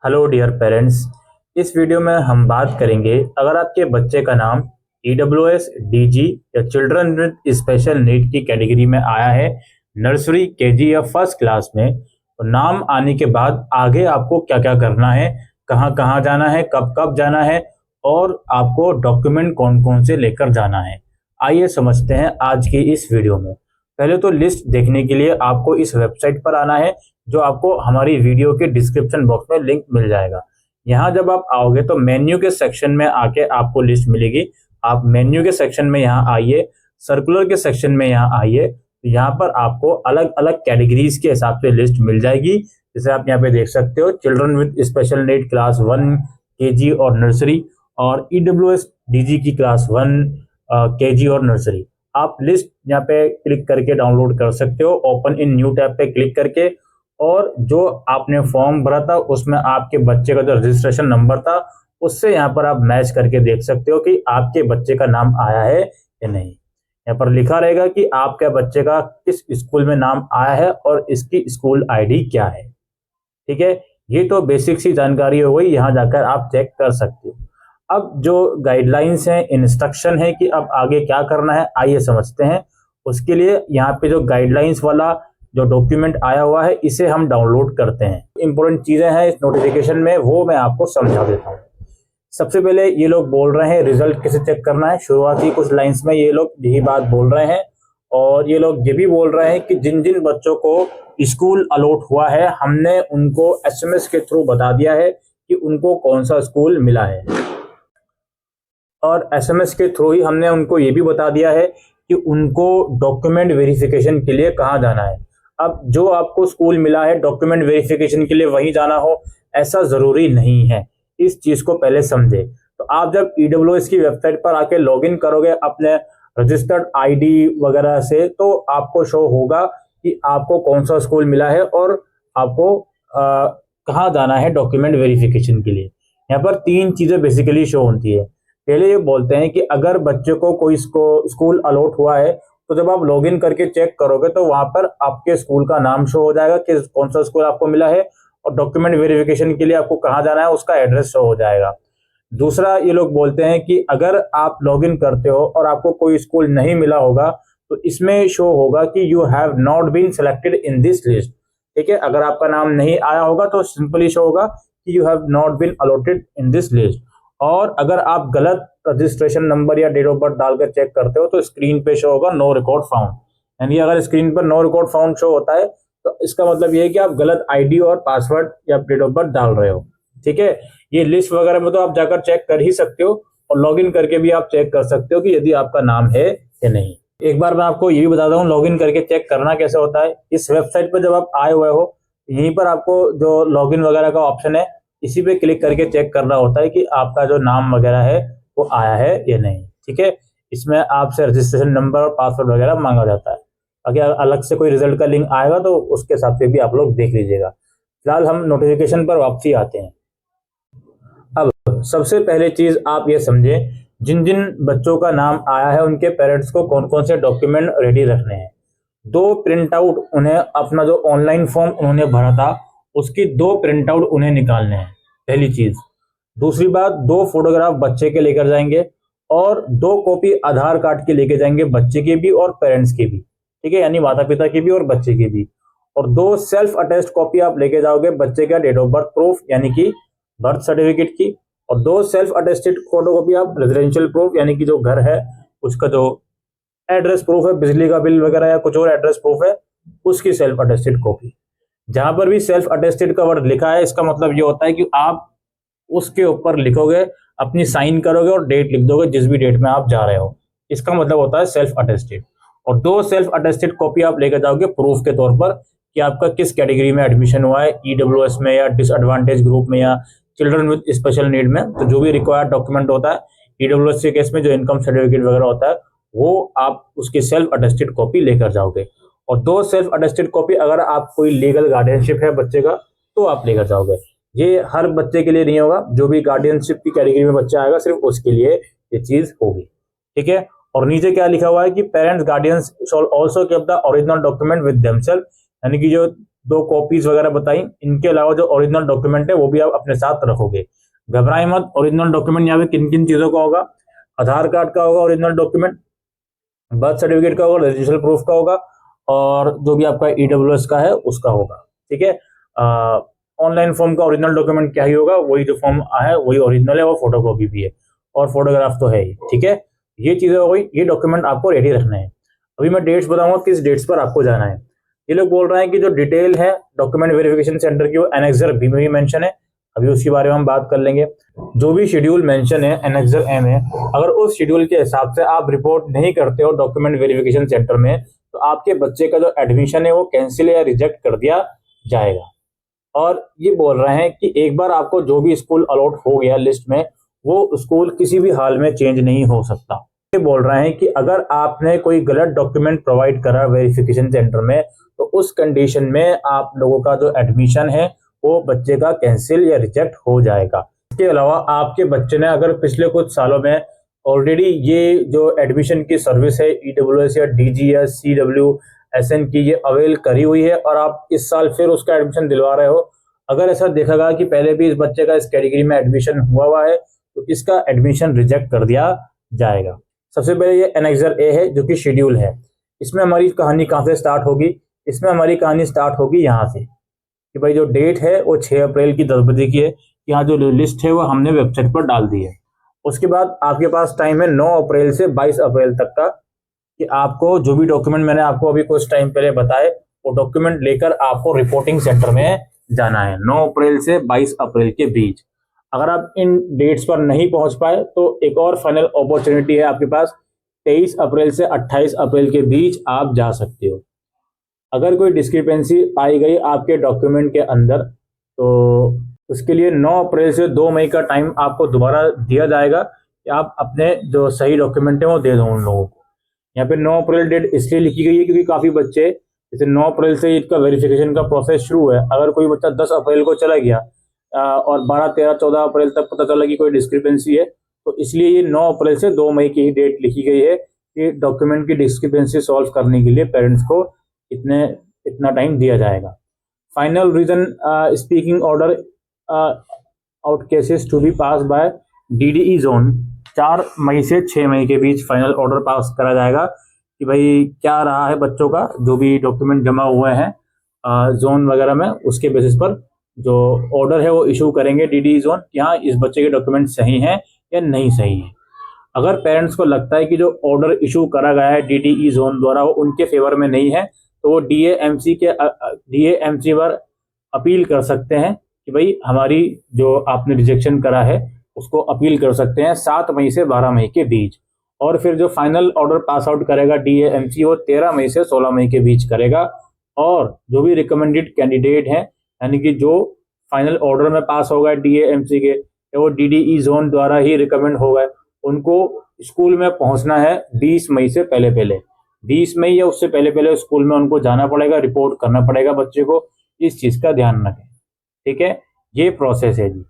Hello dear parents. इस video में हम बात करेंगे, अगर आपके बच्चे का नाम ईडब्ल्यूएस, डीजी या चिल्ड्रन विद स्पेशल नीड की कैटेगरी में आया है, नर्सरी, केजी या फर्स्ट क्लास में, तो नाम आने के बाद आगे आपको क्या क्या करना है, कहाँ कहाँ जाना है, कब कब जाना है और आपको डॉक्यूमेंट कौन कौन से लेकर जाना है। आइए समझते हैं आज की इस वीडियो में। पहले तो लिस्ट देखने के लिए आपको इस वेबसाइट पर आना है, जो आपको हमारी वीडियो के डिस्क्रिप्शन बॉक्स में लिंक मिल जाएगा। यहाँ जब आप आओगे तो मेन्यू के सेक्शन में आके आपको लिस्ट मिलेगी। आप मेन्यू के सेक्शन में यहाँ आइए, सर्कुलर के सेक्शन में यहाँ आइए, तो यहाँ पर आपको अलग अलग कैटेगरीज के हिसाब से लिस्ट मिल जाएगी। जैसे आप यहाँ पे देख सकते हो, children with special need class 1, KG और नर्सरी, और ईडब्ल्यूएस डीजी की क्लास 1, केजी और नर्सरी। आप लिस्ट यहाँ पे क्लिक करके डाउनलोड कर सकते हो, ओपन इन न्यू टैब पे क्लिक करके, और जो आपने फॉर्म भरा था उसमें आपके बच्चे का जो रजिस्ट्रेशन नंबर था उससे यहाँ पर आप मैच करके देख सकते हो कि आपके बच्चे का नाम आया है या नहीं। यहाँ पर लिखा रहेगा कि आपके बच्चे का किस स्कूल में नाम आया है और इसकी स्कूल आईडी क्या है। ठीक है, ये तो बेसिक सी जानकारी हो गई, यहाँ जाकर आप चेक कर सकते हो। अब जो गाइडलाइंस हैं, इंस्ट्रक्शन है कि अब आगे क्या करना है, आइए समझते हैं। उसके लिए यहाँ पे जो गाइडलाइंस वाला जो डॉक्यूमेंट आया हुआ है, इसे हम डाउनलोड करते हैं। इंपॉर्टेंट चीजें हैं इस नोटिफिकेशन में, वो मैं आपको समझा देता हूँ। सबसे पहले ये लोग बोल रहे हैं रिजल्ट कैसे चेक करना है। शुरुआती कुछ लाइंस में ये लोग यही बात बोल रहे हैं, और ये लोग ये भी बोल रहे हैं कि जिन जिन बच्चों को स्कूल अलॉट हुआ है, हमने उनको एसएमएस के थ्रू बता दिया है कि उनको कौन सा स्कूल मिला है, और एसएमएस के थ्रू ही हमने उनको ये भी बता दिया है कि उनको डॉक्यूमेंट वेरिफिकेशन के लिए कहाँ जाना है। अब जो आपको स्कूल मिला है, डॉक्यूमेंट वेरिफिकेशन के लिए वहीं जाना हो ऐसा जरूरी नहीं है, इस चीज को पहले समझे। तो आप जब ईडब्ल्यूएस की वेबसाइट पर आके लॉगिन करोगे अपने रजिस्टर्ड आईडी वगैरह से, तो आपको शो होगा कि आपको कौन सा स्कूल मिला है और आपको कहाँ जाना है डॉक्यूमेंट वेरिफिकेशन के लिए। यहाँ पर तीन चीजें बेसिकली शो होती है। पहले ये बोलते हैं कि अगर बच्चे को कोई स्कूल अलॉट हुआ है, तो जब आप लॉगिन करके चेक करोगे तो वहां पर आपके स्कूल का नाम शो हो जाएगा कि कौन सा स्कूल आपको मिला है, और डॉक्यूमेंट वेरिफिकेशन के लिए आपको कहाँ जाना है उसका एड्रेस शो हो जाएगा। दूसरा, ये लोग बोलते हैं कि अगर आप लॉगिन करते हो और आपको कोई स्कूल नहीं मिला होगा, तो इसमें शो होगा कि you have not been selected in this list. ठीक है, अगर आपका नाम नहीं आया होगा तो सिंपली शो होगा कि you have not been allotted in this list. और अगर आप गलत रजिस्ट्रेशन नंबर या डेट ऑफ बर्थ डालकर चेक करते हो तो स्क्रीन पे शो होगा नो रिकॉर्ड फाउंड। यानी अगर स्क्रीन पर नो रिकॉर्ड फाउंड शो होता है तो इसका मतलब ये है कि आप गलत आईडी और पासवर्ड या डेट ऑफ बर्थ डाल रहे हो। ठीक है, ये लिस्ट वगैरह में तो आप जाकर चेक कर ही सकते हो, और लॉगिन करके भी आप चेक कर सकते हो कि यदि आपका नाम है या नहीं। एक बार मैं आपको ये भी बताता हूँ लॉगिन करके चेक करना कैसे होता है। इस वेबसाइट पर जब आप आए हुए हो, यहीं पर आपको जो लॉगिन वगैरह का ऑप्शन है, इसी पे क्लिक करके चेक करना होता है कि आपका जो नाम वगैरह है वो आया है या नहीं। ठीक है, इसमें आपसे रजिस्ट्रेशन नंबर और पासवर्ड वगैरह मांगा जाता है। अगर अलग से कोई रिजल्ट का लिंक आएगा तो उसके हिसाब से भी आप लोग देख लीजिएगा। फिलहाल हम नोटिफिकेशन पर वापसी आते हैं। अब सबसे पहले चीज आप ये समझें, जिन जिन बच्चों का नाम आया है उनके पेरेंट्स को कौन कौन से डॉक्यूमेंट रेडी रखने हैं। दो प्रिंट आउट उन्हें, अपना जो ऑनलाइन फॉर्म उन्होंने भरा था उसकी दो प्रिंट आउट उन्हें निकालने हैं, पहली चीज। दूसरी बात, दो फोटोग्राफ बच्चे के लेकर जाएंगे, और दो कॉपी आधार कार्ड के लेके जाएंगे, बच्चे के भी और पेरेंट्स के भी। ठीक है, यानी माता पिता की भी और बच्चे की भी। और दो सेल्फ अटेस्ट कॉपी आप लेके जाओगे बच्चे का डेट ऑफ बर्थ प्रूफ यानी कि बर्थ सर्टिफिकेट की, और दो सेल्फ अटेस्टेड फोटो कॉपी आप रेजिडेंशियल प्रूफ यानी कि जो घर है उसका जो एड्रेस प्रूफ है, बिजली का बिल वगैरह या कुछ और एड्रेस प्रूफ है, उसकी सेल्फ अटेस्टेड कॉपी। जहां पर भी सेल्फ अटेस्टेड का वर्ड लिखा है, इसका मतलब ये होता है कि आप उसके ऊपर लिखोगे, अपनी साइन करोगे और डेट लिख दोगे जिस भी डेट में आप जा रहे हो। इसका मतलब होता है सेल्फ अटेस्टेड। और दो सेल्फ अटेस्टेड कॉपी आप लेकर जाओगे प्रूफ के तौर पर कि आपका किस कैटेगरी में एडमिशन हुआ है, ईडब्ल्यूएस में या डिसएडवांटेज ग्रुप में या चिल्ड्रन विद स्पेशल नीड में। तो जो भी रिक्वायर्ड डॉक्यूमेंट होता है ईडब्ल्यूएस के केस में, जो इनकम सर्टिफिकेट वगैरह होता है, वो आप उसकी सेल्फ अटेस्टेड कॉपी लेकर जाओगे। और दो सेल्फ अटेस्टेड कॉपी अगर आप कोई लीगल गार्डियनशिप है बच्चे का तो आप लेकर जाओगे। ये हर बच्चे के लिए नहीं होगा, जो भी गार्डियनशिप की कैटेगरी में बच्चा आएगा सिर्फ उसके लिए ये चीज होगी। ठीक है, और नीचे क्या लिखा हुआ है कि parents guardians shall also keep the original document with themselves, यानी कि जो 2 कॉपीज वगैरह बताई, इनके अलावा जो ओरिजिनल डॉक्यूमेंट है वो भी आप अपने साथ रखोगे। घबराए मत, ओरिजिनल डॉक्यूमेंट यहाँ पे किन किन चीज़ों का होगा, आधार कार्ड का होगा ओरिजिनल डॉक्यूमेंट, बर्थ सर्टिफिकेट का होगा, रजिस्ट्रेशन प्रूफ का होगा, और जो भी आपका ईडब्ल्यूएस का है उसका होगा। ठीक है, ऑनलाइन फॉर्म का ओरिजिनल डॉक्यूमेंट क्या ही होगा, वही जो फॉर्म है वही ओरिजिनल है, वो फोटोकॉपी भी है, और फोटोग्राफ तो है ही। ठीक है, ये चीज़ें हो गई, ये डॉक्यूमेंट आपको रेडी रखना है। अभी मैं डेट्स बताऊंगा किस डेट्स पर आपको जाना है। ये लोग बोल रहे हैं कि जो डिटेल है डॉक्यूमेंट वेरिफिकेशन सेंटर की, वो एनेक्सर बी में भी मेंशन है, अभी उसके बारे में हम बात कर लेंगे। जो भी शेड्यूल मेंशन है एनेक्सर ए में, अगर उस शेड्यूल के हिसाब से आप रिपोर्ट नहीं करते हो डॉक्यूमेंट वेरिफिकेशन सेंटर में, तो आपके बच्चे का जो एडमिशन है वो कैंसिल या रिजेक्ट कर दिया जाएगा। और ये बोल रहे हैं कि एक बार आपको जो भी स्कूल अलॉट हो गया लिस्ट में, वो स्कूल किसी भी हाल में चेंज नहीं हो सकता। ये बोल रहे हैं कि अगर आपने कोई गलत डॉक्यूमेंट प्रोवाइड करा वेरिफिकेशन सेंटर में, तो उस कंडीशन में आप लोगों का जो एडमिशन है वो बच्चे का कैंसिल या रिजेक्ट हो जाएगा। इसके अलावा आपके बच्चे ने अगर पिछले कुछ सालों में ऑलरेडी ये जो एडमिशन की सर्विस है ईडब्ल्यूएस या डीजीएस CWSN की ये अवेल करी हुई है, और आप इस साल फिर उसका एडमिशन दिलवा रहे हो, अगर ऐसा देखा गया कि पहले भी इस बच्चे का इस कैटेगरी में एडमिशन हुआ है, तो इसका एडमिशन रिजेक्ट कर दिया जाएगा। सबसे पहले ये एनेक्सर ए है जो कि शेड्यूल है। इसमें हमारी कहानी कहाँ से स्टार्ट होगी? इसमें हमारी कहानी स्टार्ट होगी यहाँ से कि भाई जो डेट है वो 6 अप्रैल की 10 बजे की है। यहाँ जो लिस्ट है वो हमने वेबसाइट पर डाल दी है। उसके बाद आपके पास टाइम है 9 अप्रैल से 22 अप्रैल तक का, कि आपको जो भी डॉक्यूमेंट मैंने आपको अभी कुछ टाइम पहले बताए, वो डॉक्यूमेंट लेकर आपको रिपोर्टिंग सेंटर में जाना है 9 अप्रैल से 22 अप्रैल के बीच। अगर आप इन डेट्स पर नहीं पहुंच पाए तो एक और फाइनल अपॉर्चुनिटी है आपके पास, 23 अप्रैल से 28 अप्रैल के बीच आप जा सकते हो। अगर कोई डिस्क्रिपेंसी पाई गई आपके डॉक्यूमेंट के अंदर, तो उसके लिए 9 अप्रैल से 2 मई का टाइम आपको दोबारा दिया जाएगा कि आप अपने जो सही डॉक्यूमेंट है वो दे दो उन लोगों को। यहाँ पे 9 अप्रैल डेट इसलिए लिखी गई है क्योंकि काफ़ी बच्चे, जैसे 9 अप्रैल से इसका वेरिफिकेशन का प्रोसेस शुरू है, अगर कोई बच्चा 10 अप्रैल को चला गया और 12, 13, 14 अप्रैल तक पता चला कि कोई डिस्क्रिपेंसी है, तो इसलिए ये 9 अप्रैल से 2 मई की ही डेट लिखी गई है कि डॉक्यूमेंट की डिस्क्रिपेंसी सॉल्व करने के लिए पेरेंट्स को इतना टाइम दिया जाएगा। Final reason speaking order out cases to be pass by DDE zone 4 मई से 6 मई के बीच फाइनल ऑर्डर पास करा जाएगा कि भाई क्या रहा है बच्चों का, जो भी डॉक्यूमेंट जमा हुए हैं जोन वगैरह में, उसके बेसिस पर जो ऑर्डर है वो इशू करेंगे DDE जोन कि हाँ इस बच्चे के डॉक्यूमेंट सही हैं या नहीं सही है। अगर पेरेंट्स को लगता है कि जो ऑर्डर इशू करा गया है DDE जोन द्वारा वो उनके फेवर में नहीं है, तो वो DAMC पर अपील कर सकते हैं कि भाई हमारी जो आपने रिजेक्शन करा है उसको अपील कर सकते हैं 7 मई से 12 मई के बीच। और फिर जो फाइनल ऑर्डर पास आउट करेगा DAMC वो 13 मई से 16 मई के बीच करेगा। और जो भी रिकमेंडेड कैंडिडेट हैं, यानी कि जो फाइनल ऑर्डर में पास होगा DAMC के, वो DDE जोन द्वारा ही रिकमेंड होगा, उनको स्कूल में पहुंचना है 20 मई से पहले 20 मई या उससे पहले स्कूल में उनको जाना पड़ेगा, रिपोर्ट करना पड़ेगा बच्चे को। इस चीज़ का ध्यान रखें। ठीक है, ये प्रोसेस है जी।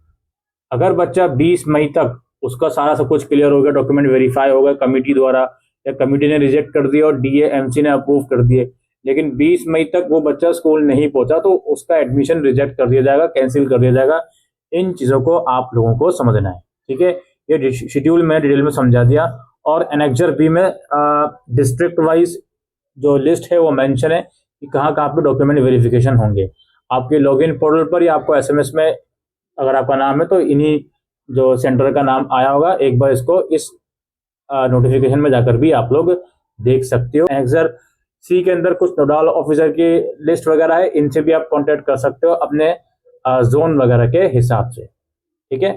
अगर बच्चा 20 मई तक उसका सारा सब कुछ क्लियर हो गया, डॉक्यूमेंट वेरीफाई हो गया कमेटी द्वारा, या कमेटी ने रिजेक्ट कर दिया और DAMC ने अप्रूव कर दिए, लेकिन 20 मई तक वो बच्चा स्कूल नहीं पहुंचा, तो उसका एडमिशन रिजेक्ट कर दिया जाएगा, कैंसिल कर दिया जाएगा। इन चीज़ों को आप लोगों को समझना है। ठीक है, ये शेड्यूल में डिटेल में समझा दिया। और एनेक्सर बी में डिस्ट्रिक्ट वाइज जो लिस्ट है वो मेंशन है कि कहाँ कहाँ पे डॉक्यूमेंट वेरिफिकेशन होंगे। आपके लॉगिन पोर्टल पर या आपको SMS में अगर आपका नाम है तो इन्हीं जो सेंटर का नाम आया होगा, एक बार इसको इस नोटिफिकेशन में जाकर भी आप लोग देख सकते हो। एनेक्सर सी के अंदर कुछ नोडल ऑफिसर की लिस्ट वगैरह है, इनसे भी आप कॉन्टेक्ट कर सकते हो अपने जोन वगैरह के हिसाब से। ठीक है,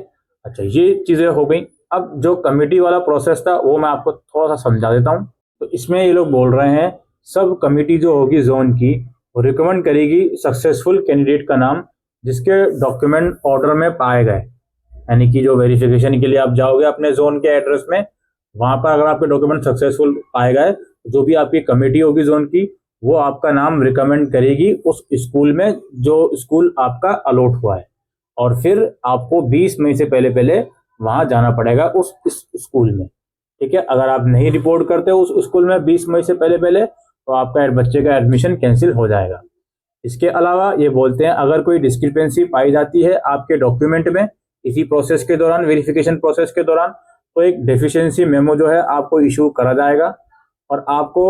अच्छा ये चीज़ें हो गई। अब जो कमेटी वाला प्रोसेस था वो मैं आपको थोड़ा सा समझा देता हूँ। तो इसमें ये लोग बोल रहे हैं सब कमेटी जो होगी जोन की वो रिकमेंड करेगी सक्सेसफुल कैंडिडेट का नाम जिसके डॉक्यूमेंट ऑर्डर में पाए गए, यानी कि जो वेरिफिकेशन के लिए आप जाओगे अपने जोन के एड्रेस में, वहाँ पर अगर आपके डॉक्यूमेंट सक्सेसफुल पाए गए, जो भी आपकी कमेटी होगी जोन की वो आपका नाम रिकमेंड करेगी उस स्कूल में जो स्कूल आपका अलॉट हुआ है। और फिर आपको 20 मई से पहले वहाँ जाना पड़ेगा उस स्कूल में। ठीक है, अगर आप नहीं रिपोर्ट करते हो उस स्कूल में 20 मई से पहले तो आपका बच्चे का एडमिशन कैंसिल हो जाएगा। इसके अलावा ये बोलते हैं अगर कोई डिस्क्रिपेंसी पाई जाती है आपके डॉक्यूमेंट में इसी प्रोसेस के दौरान, वेरिफिकेशन प्रोसेस के दौरान, तो एक डेफिशिएंसी मेमो जो है आपको इशू करा जाएगा और आपको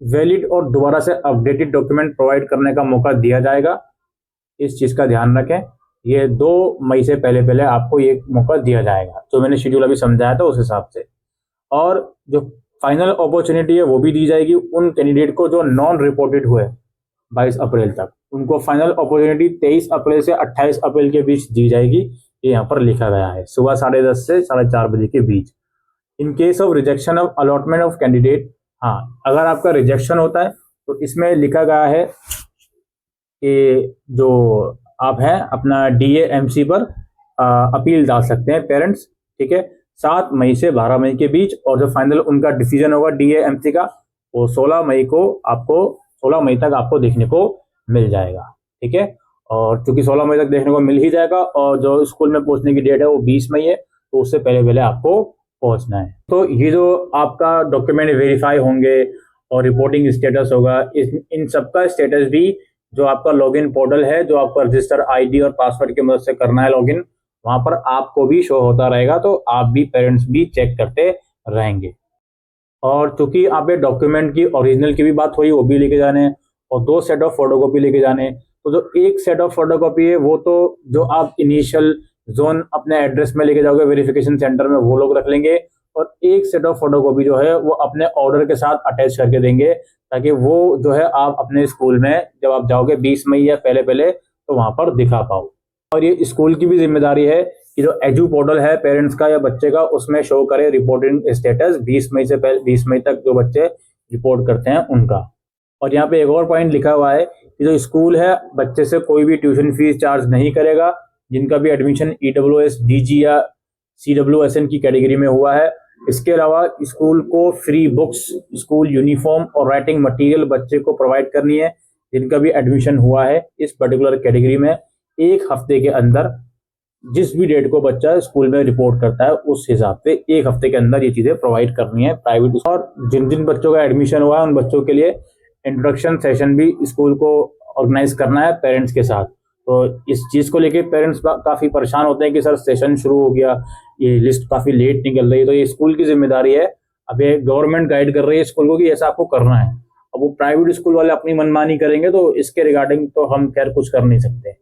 वैलिड और दोबारा से अपडेटेड डॉक्यूमेंट प्रोवाइड करने का मौका दिया जाएगा। इस चीज़ का ध्यान रखें, ये 2 मई से पहले पहले आपको ये मौका दिया जाएगा, जो मैंने शेड्यूल अभी समझाया था उस हिसाब से। और जो फाइनल अपॉर्चुनिटी है वो भी दी जाएगी उन कैंडिडेट को जो नॉन रिपोर्टेड हुए 22 अप्रैल तक, उनको फाइनल अपॉर्चुनिटी 23 अप्रैल से 28 अप्रैल के बीच दी जाएगी। ये यहाँ पर लिखा गया है, सुबह 10:30 से 4:30 बजे के बीच। In case of rejection of allotment of candidate, हाँ अगर आपका रिजेक्शन होता है तो इसमें लिखा गया है कि जो आप हैं अपना DAMC पर अपील डाल सकते हैं पेरेंट्स, ठीक है, 7 मई से 12 मई के बीच। और जो फाइनल उनका डिसीजन होगा DAMC का वो 16 मई तक आपको देखने को मिल जाएगा, ठीक है। और चूंकि 16 मई तक देखने को मिल ही जाएगा और जो स्कूल में पहुंचने की डेट है वो 20 मई है, तो उससे पहले पहले आपको पहुंचना है। तो ये जो आपका डॉक्यूमेंट वेरीफाई होंगे और रिपोर्टिंग स्टेटस होगा, इन सबका स्टेटस भी जो आपका लॉगिन पोर्टल है, जो आपका रजिस्टर ID और पासवर्ड की मदद से करना है लॉगिन, वहां पर आपको भी शो होता रहेगा, तो आप भी पेरेंट्स भी चेक करते रहेंगे। और चूंकि आप ये डॉक्यूमेंट की ओरिजिनल की भी बात हुई, वो भी लेके जाने हैं और 2 सेट ऑफ फोटोकॉपी लेके जाने हैं। तो जो एक सेट ऑफ फोटोकॉपी है वो तो जो आप इनिशियल जोन अपने एड्रेस में लेके जाओगे वेरिफिकेशन सेंटर में वो लोग रख लेंगे, और एक सेट ऑफ फोटोकॉपी जो है वो अपने ऑर्डर के साथ अटैच करके देंगे, ताकि वो जो है आप अपने स्कूल में जब आप जाओगे 20 मई या पहले पहले तो वहां पर दिखा पाओ। और ये स्कूल की भी जिम्मेदारी है कि जो एजू पोर्टल है पेरेंट्स का या बच्चे का, उसमें शो करे रिपोर्टिंग स्टेटस 20 मई से पहले 20 मई तक जो बच्चे रिपोर्ट करते हैं उनका। और यहाँ पे एक और पॉइंट लिखा हुआ है कि जो स्कूल है बच्चे से कोई भी ट्यूशन फीस चार्ज नहीं करेगा जिनका भी एडमिशन EWS, DG या CWSN की कैटेगरी में हुआ है। इसके अलावा स्कूल को फ्री बुक्स, स्कूल यूनिफॉर्म और राइटिंग मटेरियल बच्चे को प्रोवाइड करनी है जिनका भी एडमिशन हुआ है इस पर्टिकुलर कैटेगरी में। 1 हफ्ते के अंदर जिस भी डेट को बच्चा स्कूल में रिपोर्ट करता है उस हिसाब से 1 हफ्ते के अंदर ये चीज़ें प्रोवाइड करनी है प्राइवेट। और जिन जिन बच्चों का एडमिशन हुआ है उन बच्चों के लिए इंट्रोडक्शन सेशन भी स्कूल को ऑर्गेनाइज करना है पेरेंट्स के साथ। तो इस चीज़ को लेके पेरेंट्स काफ़ी परेशान होते हैं कि सर सेशन शुरू हो गया, ये लिस्ट काफ़ी लेट निकल रही है। तो ये स्कूल की जिम्मेदारी है, अब ये गवर्नमेंट गाइड कर रही है स्कूल को कि ऐसा आपको करना है। अब वो प्राइवेट स्कूल वाले अपनी मनमानी करेंगे तो इसके रिगार्डिंग तो हम खैर कुछ कर नहीं सकते।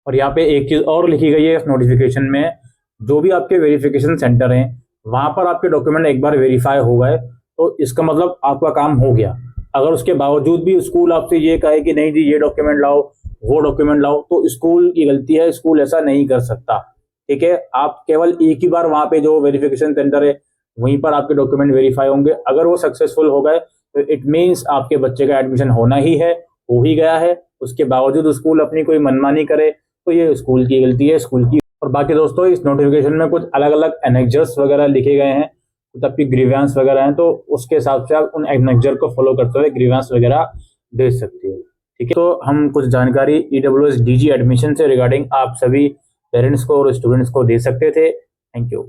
और यहाँ पे एक चीज़ और लिखी गई है इस नोटिफिकेशन में, जो भी आपके वेरिफिकेशन सेंटर हैं वहाँ पर आपके डॉक्यूमेंट एक बार वेरीफाई हो गए तो इसका मतलब आपका काम हो गया। अगर उसके बावजूद भी स्कूल आपसे ये कहे कि नहीं जी ये डॉक्यूमेंट लाओ वो डॉक्यूमेंट लाओ, तो स्कूल की गलती है, स्कूल ऐसा नहीं कर सकता, ठीक है। आप केवल एक ही बार वहाँ पे जो वेरिफिकेशन सेंटर है वहीं पर आपके डॉक्यूमेंट वेरीफाई होंगे। अगर वो सक्सेसफुल हो गए तो इट मीन्स आपके बच्चे का एडमिशन होना ही है, हो ही गया है। उसके बावजूद स्कूल अपनी कोई मनमानी करे तो ये स्कूल की गलती है, स्कूल की। और बाकी दोस्तों इस नोटिफिकेशन में कुछ अलग अलग एनेक्जर्स वगैरह लिखे गए हैं, कुछ आपकी ग्रीवेंस वगैरह हैं, तो उसके हिसाब से आप उन एनेक्जर को फॉलो करते हुए ग्रीवेंस वगैरह भेज सकते हो, ठीक है। तो हम कुछ जानकारी EWS DG एडमिशन से रिगार्डिंग आप सभी पेरेंट्स को और स्टूडेंट्स को दे सकते थे। Thank you.